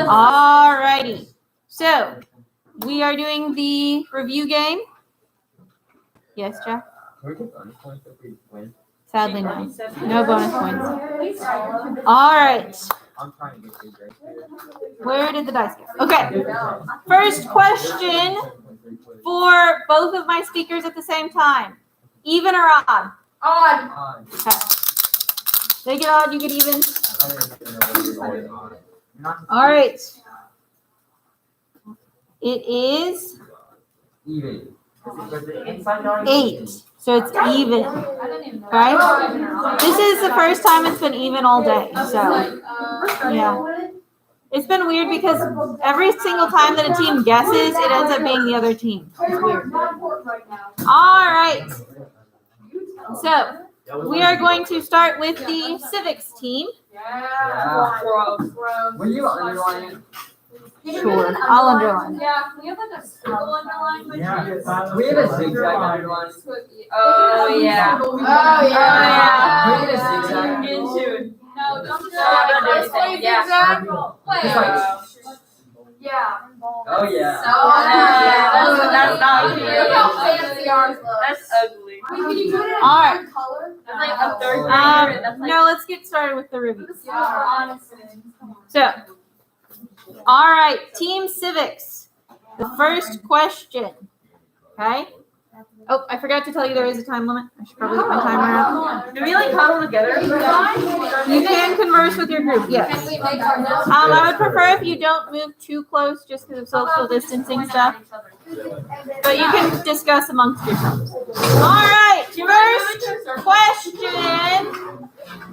Alrighty. So we are doing the review game. Yes, Jack? Can we get bonus points if we win? Sadly, no. No bonus points. All right. I'm trying to get these right here. Where did the dice go? Okay. First question for both of my speakers at the same time. Even or odd? Odd. Okay. They get odd, you get even. All right. It is Even. Was it inside drawing? 8. So it's even. Right? This is the first time it's been even all day. So, yeah. It's been weird because every single time that a team guesses, it ends up being the other team. It's weird. All right. So, we are going to start with the civics team. Yeah. Will you underline it? Sure, I'll underline it. Yeah, we have like a circle underline. Yeah. We have a zigzag underline. Oh yeah. We have a zigzag. No, don't just Yeah. Just like, Yeah. oh yeah. That's not cute. Look how fancy ours looks. That's ugly. Can you do it in All right. different color? That's like a third grader. That's like No, let's get started with the review. Yeah. So, all right, Team Civics. The first question. Okay. Oh, I forgot to tell you there is a time limit. I should probably get my timer out. Do we like huddle together? You can converse with your group, yes. Can we make our notes? I would prefer if you don't move too close just because of social distancing stuff. But you can discuss amongst yourselves. All right, first question.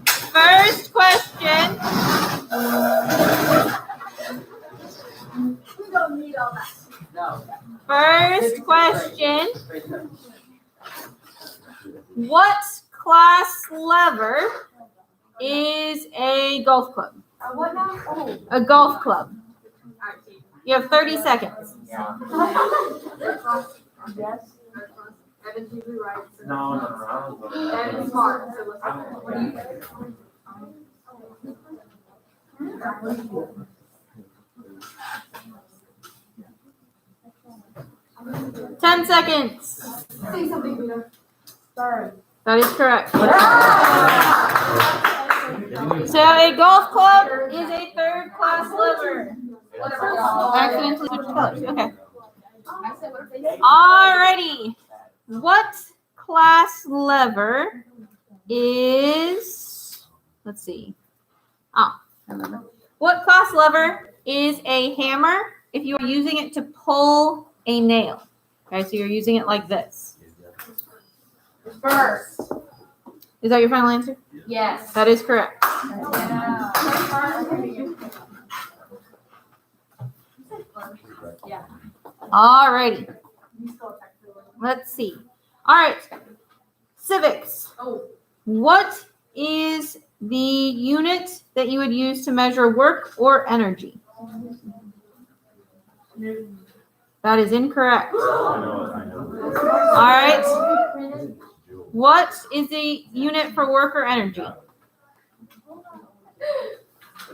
First question. We don't need all that. No. First question. What class lever is a golf club? What now? Oh. A golf club. You have 30 seconds. Yeah. Yes. Evan's usually right. No. Evan's smart. So What do you think? 10 seconds. Say something, Vita. Sorry. That is correct. So a golf club is a third class lever. Accidentally switched colors. Okay. Alrighty. What class lever is, let's see. I remember. What class lever is a hammer if you are using it to pull a nail? Okay, so you're using it like this. First. Is that your final answer? Yes. That is correct. Yeah. Alrighty. Let's see. All right. Civics. Oh. What is the unit that you would use to measure work or energy? That is incorrect. All right. What is the unit for work or energy?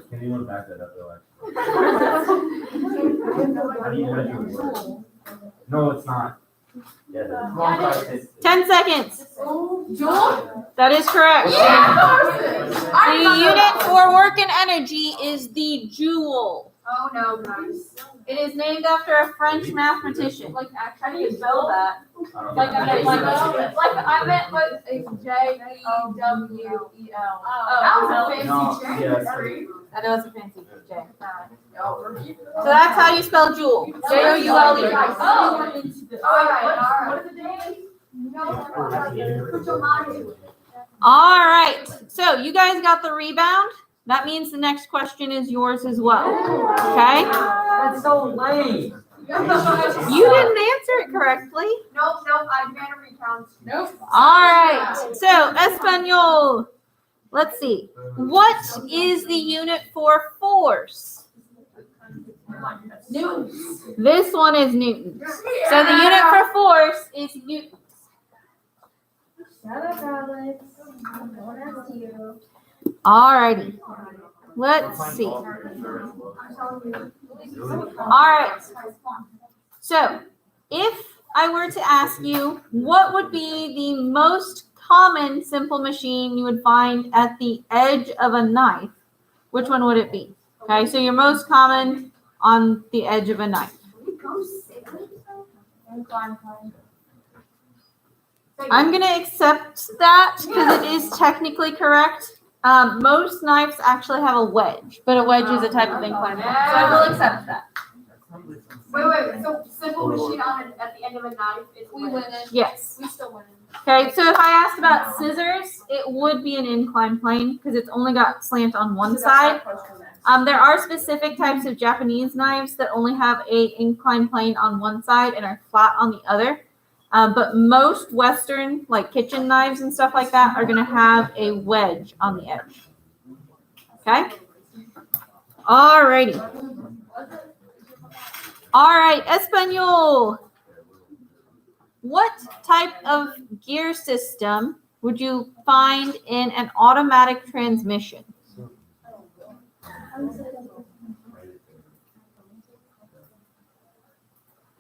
Can anyone back that up though? No, it's not. Yeah, Wrong question. 10 seconds. Joel? That is correct. Yeah. The unit for work and energy is the joule. Oh no, guys. It is named after a French mathematician. Like, how do you spell that? I don't Like, know. I meant like J-E-W-E-L. That was a fancy No, J. yes. I know it's a fancy J. So that's how you spell joule. Joule. All right. So you guys got the rebound. That means the next question is yours as well. Okay? That's so lame. You didn't answer it correctly. Nope, I demand a recount. Nope. All right. So Espanol. Let's see. What is the unit for force? Newtons. This one is newtons. So the unit for force is newtons. Shut up, Alex. Don't ask you. All righty. Let's see. All right. So, if I were to ask you, what would be the most common simple machine you would find at the edge of a knife? Which one would it be? Okay, so your most common on the edge of a knife. I'm going to accept that because it is technically correct. Most knives actually have a wedge, but a wedge is a type of incline plane, so I will accept that. Wait. So simple machine at the end of a knife is We win it. Yes. We still win it. Okay, so if I asked about scissors, it would be an incline plane because it's only got slant on one side. There are specific types of Japanese knives that only have a incline plane on one side and are flat on the other. But most Western, like kitchen knives and stuff like that, are going to have a wedge on the edge. Okay? Alrighty. All right, Espanol. What type of gear system would you find in an automatic transmission?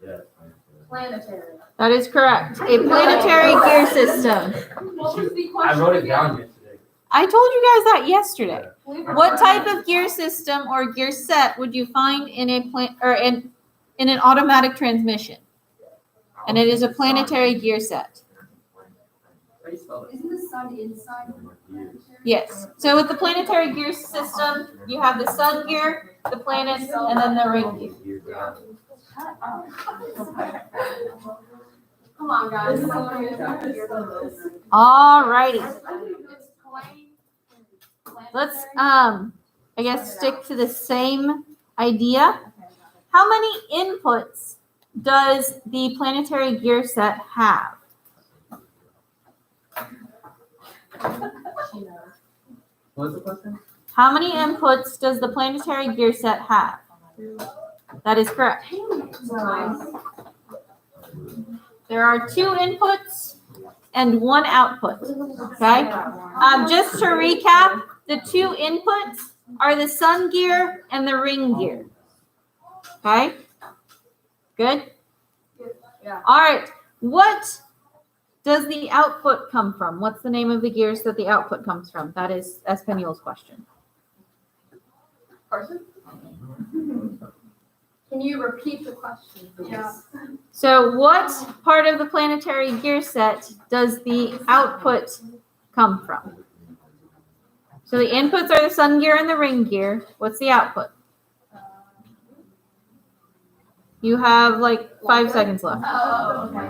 Yeah. Planetary. That is correct. A planetary gear system. What was the I question wrote it again? down yesterday. I told you guys that yesterday. What type of gear system or gear set would you find in a in an automatic transmission? And it is a planetary gear set. Isn't the sun inside? Yes. So with the planetary gear system, you have the sun gear, the planets, and then the ring gear. Come on, guys. All righty. It's plain. Let's I guess stick to the same idea. How many inputs does the planetary gear set have? What's the question? How many inputs does the planetary gear set have? That is correct. There are 2 inputs and 1 output. Okay. Just to recap, the 2 inputs are the sun gear and the ring gear. Okay. Good. Yeah. All right. What does the output come from? What's the name of the gears that the output comes from? That is Espanol's question. Carson? Can you repeat the question, please? Yeah. So what part of the planetary gear set does the output come from? So the inputs are the sun gear and the ring gear. What's the output? You have like 5 seconds left. Oh, okay.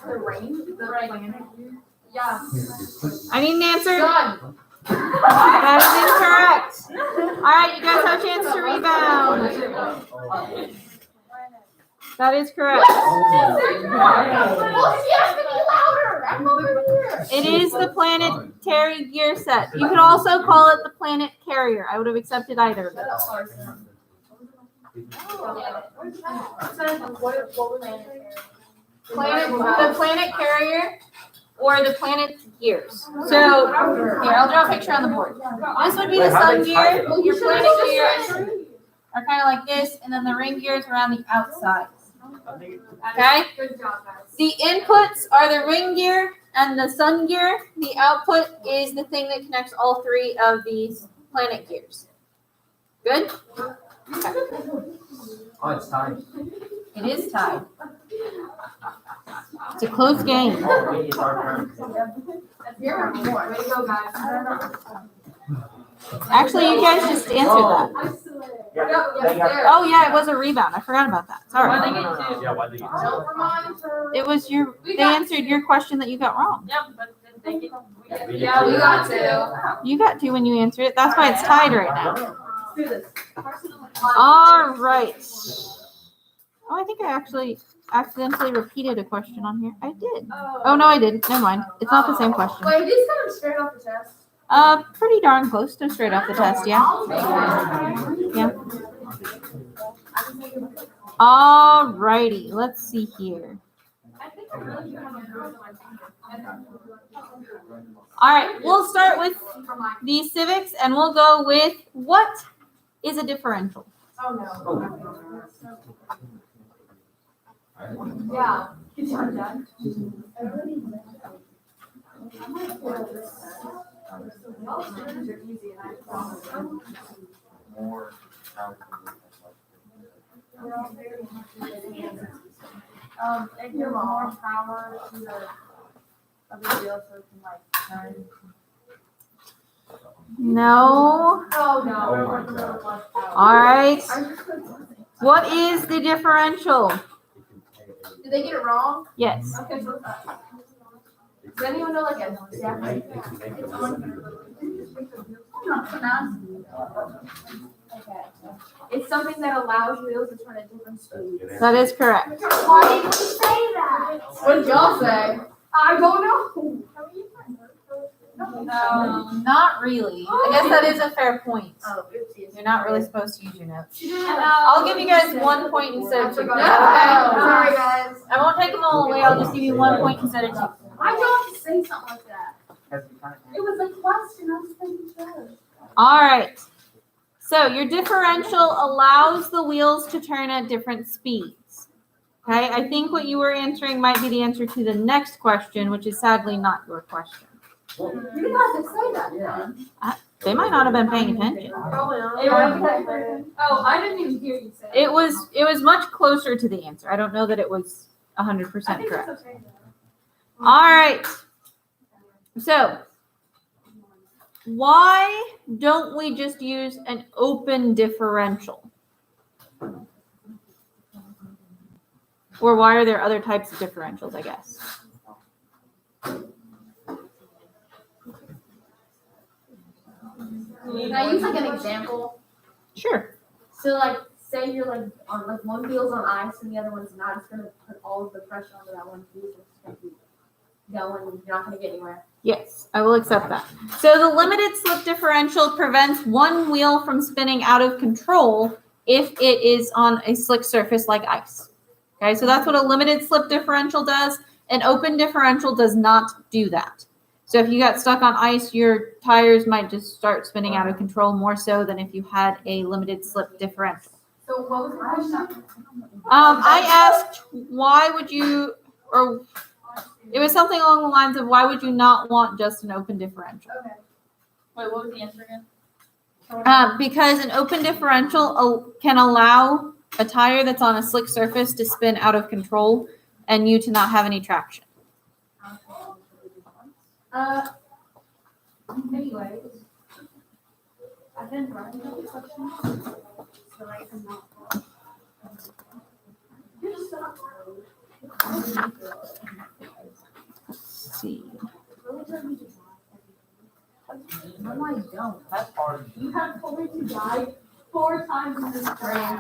The rain? The planet? Yeah. I need an answer. Sun. That is incorrect. All right, you guys have a chance to rebound. That is correct. Well, she has to be louder. I'm over here. It is the planetary gear set. You could also call it the planet carrier. I would have accepted either of those. The planet carrier or the planet gears. So here, I'll draw a picture on the board. This would be the sun gear. Your planet gears are kind of like this, and then the ring gears are on the outside. Okay? Good job, guys. The inputs are the ring gear and the sun gear. The output is the thing that connects all 3 of these planet gears. Good? Okay. Oh, it's time. It is tied. It's a close game. Oh, wait, it's our turn. You're more. Way to go, guys. Actually, you guys just answered that. I swear. Yeah. Oh yeah, it was a rebound. I forgot about that. Why'd Sorry. they get 2? Yeah, why did you? Don't remind her. It was they answered your question that you got wrong. Yep, but then they get. Yeah, we got 2. You got 2 when you answered it. That's why it's tied right now. Let's do this. All right. Oh, I think I actually accidentally repeated a question on here. I did. Oh no, I didn't. Never mind. It's not the same question. Wait, these coming straight off the test? Pretty darn close to straight off the test, yeah. Yeah. All righty. Let's see here. All right, we'll start with the civics and we'll go with what is a differential? Oh, no. Yeah. Good job, Dad. More. It gives more power to the other wheel so it can like turn. No. Oh, Oh my no. God. All right. What is the differential? Did they get it wrong? Yes. Okay, so. Does anyone know like a Okay. It's something that allows wheels to turn at different speeds. That is correct. Why did we say that? What did y'all say? I don't know. No, not really. I guess that is a fair point. Oh, oopsies. You're not really supposed to use your notes. I'll I'll give you guys 1 point instead of 2. Is Okay. that okay? Sorry, guys. I won't take them all away. I'll just give you 1 point instead of 2. I don't say something like that. Has he kind It was a question. I was thinking sure. All right. So your differential allows the wheels to turn at different speeds. Okay, I think what you were answering might be the answer to the next question, which is sadly not your question. You didn't have to say that. Yeah. They might not have been paying attention. Probably not. Oh, I didn't even hear you say it. It was much closer to the answer. I don't know that it was 100% correct. okay. All right. So, why don't we just use an open differential? Or why are there other types of differentials, I guess? Can I use like an example? Sure. So like, say you're like on like one wheel's on ice and the other one's not. It's gonna put all of the pressure onto that one wheel. So it's gonna be going. You're not gonna get anywhere. Yes, I will accept that. So the limited slip differential prevents one wheel from spinning out of control if it is on a slick surface like ice. Okay, so that's what a limited slip differential does. An open differential does not do that. So if you got stuck on ice, your tires might just start spinning out of control more so than if you had a limited slip differential. So what was the question? I asked why would you, or it was something along the lines of why would you not want just an open differential? Okay. Wait, what was the answer again? Because an open differential can allow a tire that's on a slick surface to spin out of control and you to not have any traction. Anyways, I've been writing up questions, so I can not. You're just not. Let's see. No, I don't. That's hard. You have told me to die 4 times in this grade.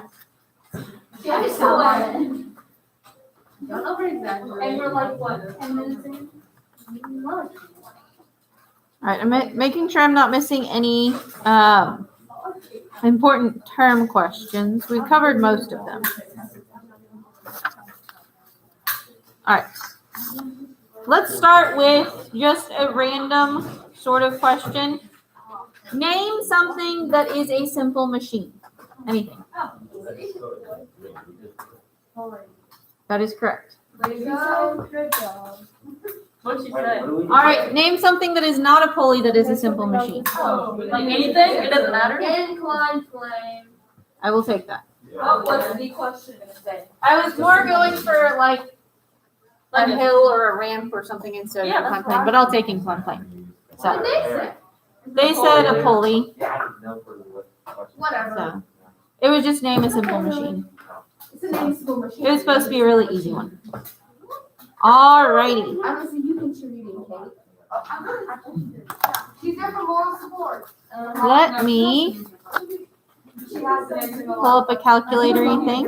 Yeah, I saw that. Don't over-exaggerate. And we're like, what, 10 minutes in? All right, I'm making sure I'm not missing any important term questions. We've covered most of them. All right. Let's start with just a random sort of question. Name something that is a simple machine. Anything. That is correct. Good job. What'd she say? All right, name something that is not a pulley that is a simple machine. Oh, like anything? It doesn't matter? Incline flame. I will take that. Oh, what's the question gonna say? I was more going for like a Like a- hill or a ramp or something instead of Yeah, incline that's plane, but I'll take incline plane. What So did they say? they said a pulley, Yeah, I didn't know for what question. Whatever. so it was just name a simple machine. It's a name school machine. It was supposed to be a really easy one. Alrighty. I don't see you contributing, Kate. She's there for moral support. Let me She has to answer pull up a calculatory thing.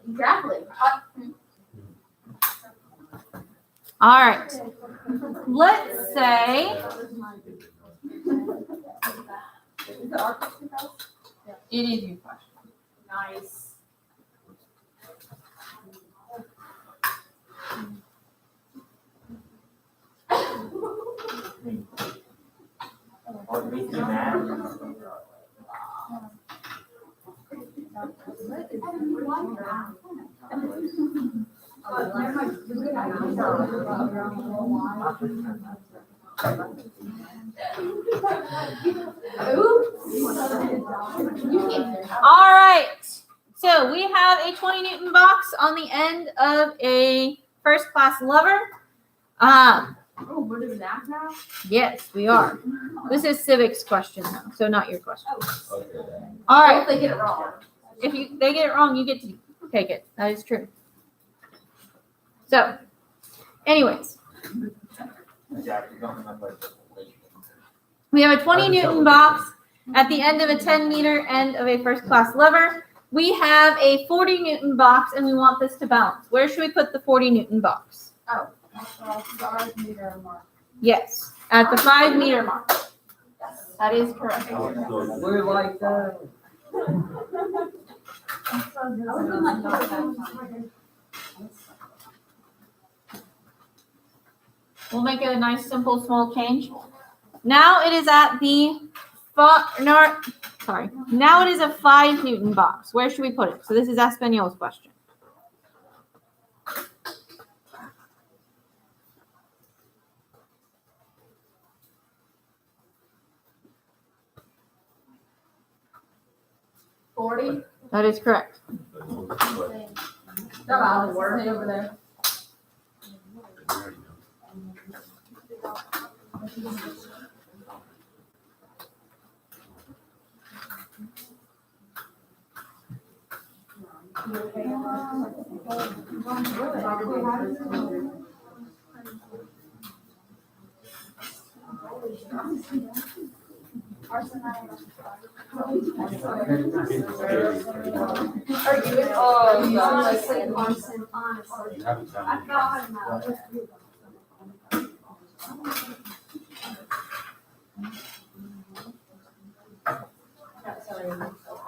Exactly. All right. Let's say it is your question. Nice. Oh, it makes you mad? All right. So we have a 20 Newton box on the end of a first class lever. Oh, we're doing that now? Yes, we are. This is civics question though, so not your question. Okay. All If right. they get it wrong. If they get it wrong, you get to take it. That is true. So, anyways, Yeah, you're going up like. we have a 20 Newton box at the end of a 10 meter end of a first class lever. We have a 40 Newton box and we want this to balance. Where should we put the 40 Newton box? Yes, at the 5 meter mark. That is correct. We're like that. We'll make it a nice, simple, small change. Now it is at the now it is a 5 Newton box. Where should we put it? So this is Espanol's question. That is correct. I'll work over there. You haven't done it.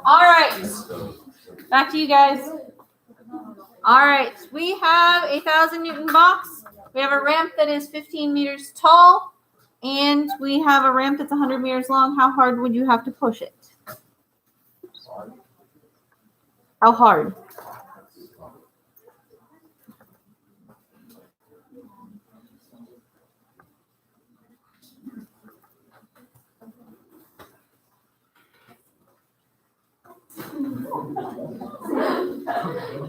All right, back to you guys. All right, we have a 1,000 Newton box. We have a ramp that is 15 meters tall, and we have a ramp that's 100 meters long. How hard would you have to push it? How hard?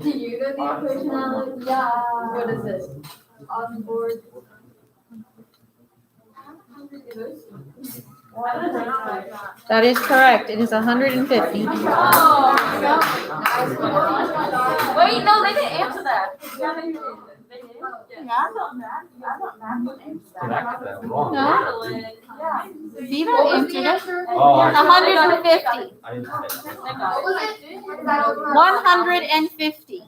Do you know the equation, Alan? Yeah. What is this? On the board. That is correct. It is 150. Wait, no, they didn't answer that. Did I get that wrong? No. Viva answered it. Oh, I 150. I didn't say that. What was it? 150.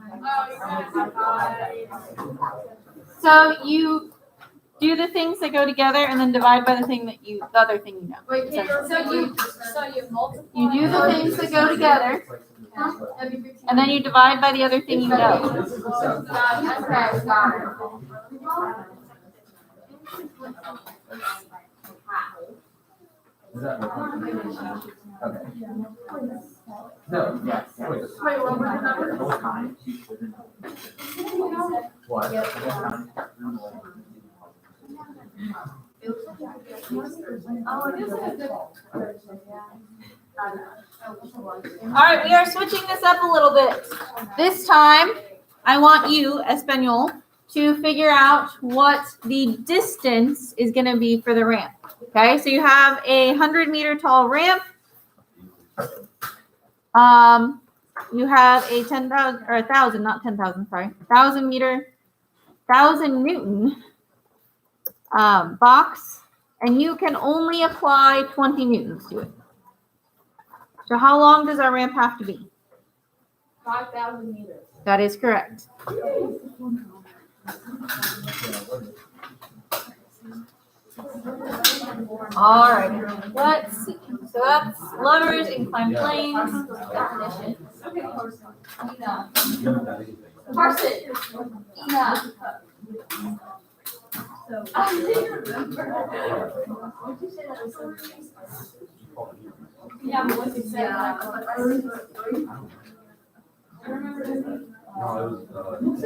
So you do the things that go together and then divide by the other thing you know. Wait, so you multiply. You do the things that go together and then you divide by the other thing you know. Okay, got it. Is that okay? No, yes. Wait, Wait, what were the numbers? what time? What? Oh, it is a good. All right, we are switching this up a little bit. This time, I want you, Espanol, to figure out what the distance is going to be for the ramp. Okay, so you have a 100-meter tall ramp. You have a 10,000 or 1,000, not 10,000, sorry, 1,000 Newton box, and you can only apply 20 Newtons to it. So how long does our ramp have to be? 5,000 meters. That is correct. All right, let's see. So that's levers, inclined planes. Definition. You haven't done anything. Carson. Ina. So. Yeah, but once you said that. No, it was,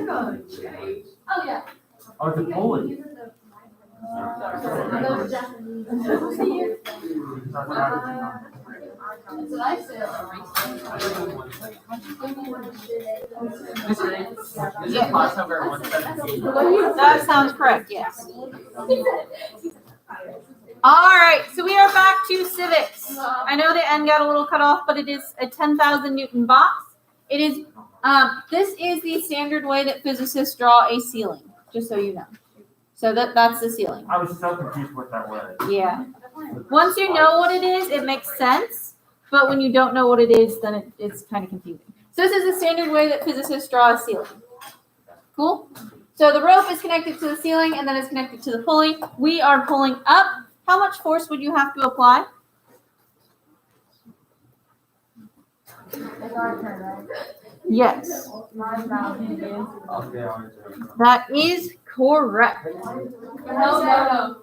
Oh, yeah. Oh, it's a Polish. That's what I said. This is class number 117. That sounds correct, yes. All right, so we are back to civics. I know the end got a little cut off, but it is a 10,000 Newton box. It is, this is the standard way that physicists draw a ceiling, just so you know. So that's the ceiling. I was so confused what that was. Yeah. Once you know what it is, it makes sense. But when you don't know what it is, then it's kind of confusing. So this is the standard way that physicists draw a ceiling. Cool? So the rope is connected to the ceiling and then it's connected to the pulley. We are pulling up. How much force would you have to apply? It's our turn, right? Yes. 9,000 is. Okay, That is correct. No.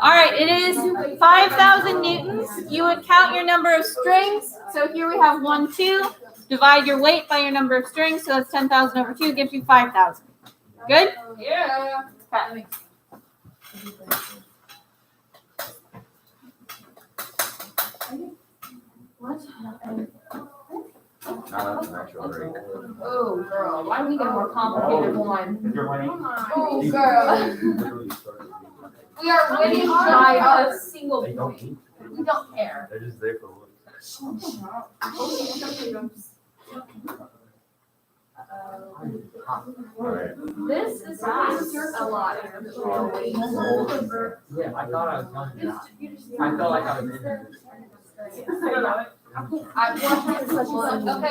All right, it is 5,000 newtons. You would count your number of strings. So here we have 1, 2. Divide your weight by your number of strings. So that's 10,000 over 2 gives you 5,000. Good? Yeah. Okay. What? no, that's an actual rate. Oh, girl, why do we get a more complicated one? Is your winning? Oh, girl. Literally started. We are winning by a single They don't point. need to. We don't care. They're just there for looks. Alright. This is a lot. Yeah, I thought I was going to that. I felt like I was in there. Okay,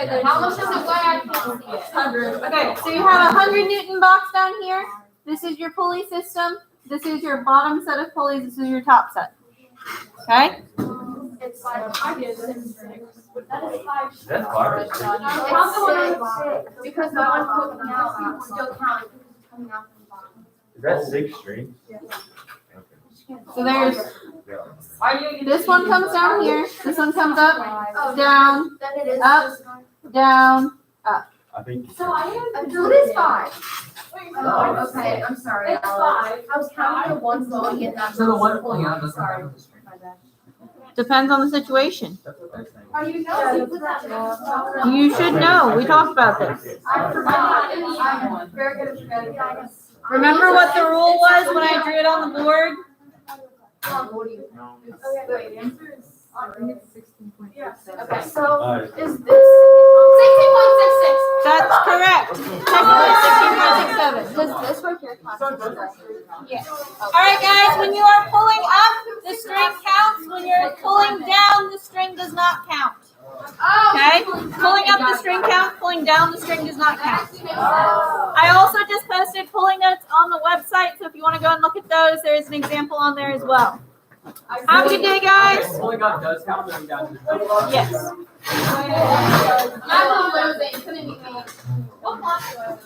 then how much does it weigh? I can't see it. 100. Okay, so you have a 100 Newton box down here. This is your pulley system. This is your bottom set of pulleys. This is your top set. Okay? It's like, I get 6 strings. That is 5 strings. That's 5 or 6. It's 6, because the one poking out still counts because it's coming out from the bottom. Is that 6 strings? Yeah. Okay. So there's, Yeah. this one comes down here. This one comes up, Oh, down, then it is up. just going. down. I think. So I am. So it is 5. No. Okay, I'm sorry. It's Alex. I was counting the ones going in that. So the one pulling out doesn't Sorry. have the string. Depends on the situation. That's what they're saying. Are you nosy? Put that down. You should know. We talked about this. I forgot. I'm very good at forgetting. Remember what the rule was when I drew it on the board? Wait, the answer is, I think it's 16.67. Okay, so Alright. is this 16.66? That's correct. Technically 16.67. Does this right here count? Yes. All right, guys, when you are pulling up, the string counts. When you're pulling down, the string does not count. Okay? Pulling up the string counts, pulling down the string does not count. I also just posted pulling notes on the website, so if you want to go and look at those, there is an example on there as well. Have a good day, guys. Pulling up does count, pulling down. Yes. I'm losing. Couldn't be me. What class was it?